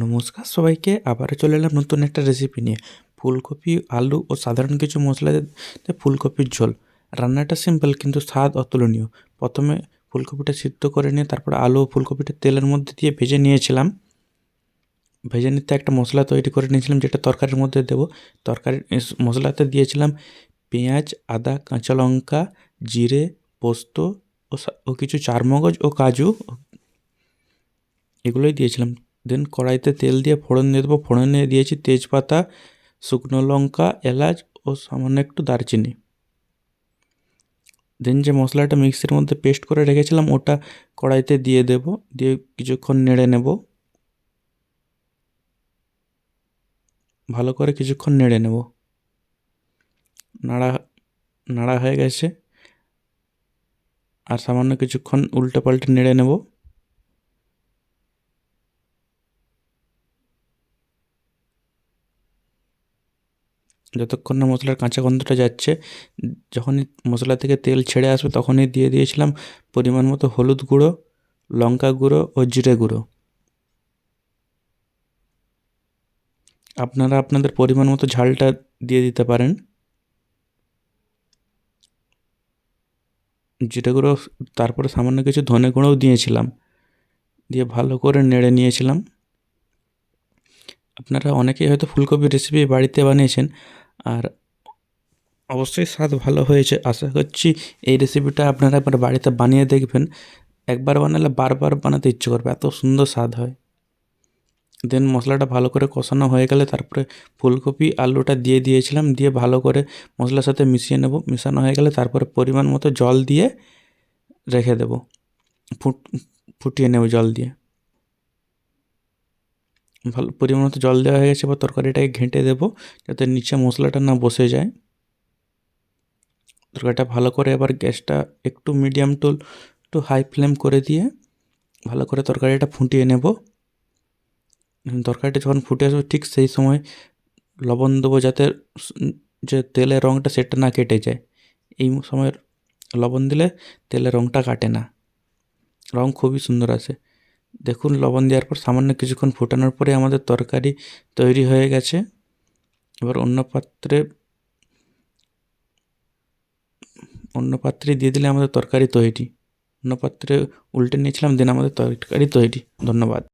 নমস্কার সবাইকে, আবারও চলে এলাম নতুন একটা রেসিপি নিয়ে। ফুলকপি, আলু ও সাধারণ কিছু মশলা দিয়ে ফুলকপির ঝোল। রান্নাটা সিম্পল কিন্তু স্বাদ অতুলনীয়। প্রথমে ফুলকপিটা সিদ্ধ করে নিয়ে তারপর আলু ও ফুলকপিটা তেলের মধ্যে দিয়ে ভেজে নিয়েছিলাম। ভেজে নিতে একটা মশলা তৈরি করে নিয়েছিলাম, যেটা তরকারির মধ্যে দেবো। তরকারির মশলাতে দিয়েছিলাম পেঁয়াজ, আদা, কাঁচা লঙ্কা, জিরে, পোস্ত ও কিছু চারমগজ ও কাজু, এগুলোই দিয়েছিলাম। দেন কড়াইতে তেল দিয়ে ফোড়ন দিয়ে দেবো। ফোড়নে দিয়েছি তেজপাতা, শুকনো লঙ্কা, এলাচ ও সামান্য একটু দারচিনি। দেন যে মশলাটা মিক্সির মধ্যে পেস্ট করে রেখেছিলাম ওটা কড়াইতে দিয়ে দেবো। দিয়ে কিছুক্ষণ নেড়ে নেব, ভালো করে কিছুক্ষণ নেড়ে নেব। নাড়া নাড়া হয়ে গেছে, আর সামান্য কিছুক্ষণ উল্টে পাল্টে নেড়ে নেব। যতক্ষণ না মশলার কাঁচা গন্ধটা যাচ্ছে, যখনই মশলা থেকে তেল ছেড়ে আসবে তখনই দিয়ে দিয়েছিলাম পরিমাণ মতো হলুদ গুঁড়ো, লঙ্কা গুঁড়ো ও জিরে গুঁড়ো। আপনারা আপনাদের পরিমাণ মতো ঝালটা দিয়ে দিতে পারেন। জিরে গুঁড়ো, তারপরে সামান্য কিছু ধনে গুঁড়োও দিয়েছিলাম। দিয়ে ভালো করে নেড়ে নিয়েছিলাম। আপনারা অনেকেই হয়তো ফুলকপির রেসিপি বাড়িতে বানিয়েছেন, আর অবশ্যই স্বাদ ভালো হয়েছে। আশা করছি এই রেসিপিটা আপনারা একবার বাড়িতে বানিয়ে দেখবেন। একবার বানালে বারবার বানাতে ইচ্ছে করবে, এত সুন্দর স্বাদ হয়। দেন মশলাটা ভালো করে কষানো হয়ে গেলে তারপরে ফুলকপি আলুটা দিয়ে দিয়েছিলাম। দিয়ে ভালো করে মশলার সাথে মিশিয়ে নেব। মেশানো হয়ে গেলে তারপরে পরিমাণ মতো জল দিয়ে রেখে দেবো। ফুটিয়ে নেব জল দিয়ে। ভালো পরিমাণ মতো জল দেওয়া হয়ে গেছে। এবার তরকারিটাকে ঘেঁটে দেবো যাতে নিচে মশলাটা না বসে যায়। তরকারিটা ভালো করে এবার গ্যাসটা একটু মিডিয়াম টু হাই ফ্লেম করে দিয়ে ভালো করে তরকারিটা ফুটিয়ে নেব। তরকারিটা যখন ফুটে আসবে ঠিক সেই সময় লবণ দেবো, যাতে যে তেলের রঙটা সেটা না কেটে যায়। এই সময় লবণ দিলে তেলের রঙটা কাটে না, রঙ খুবই সুন্দর আসে। দেখুন, লবণ দেওয়ার পর সামান্য কিছুক্ষণ ফোটানোর পরে আমাদের তরকারি তৈরি হয়ে গেছে। এবার অন্য পাত্রে দিয়ে দিলে আমাদের তরকারি তৈরি। অন্য পাত্রে উল্টে নিয়েছিলাম, দেন আমাদের তরকারি তৈরি। ধন্যবাদ।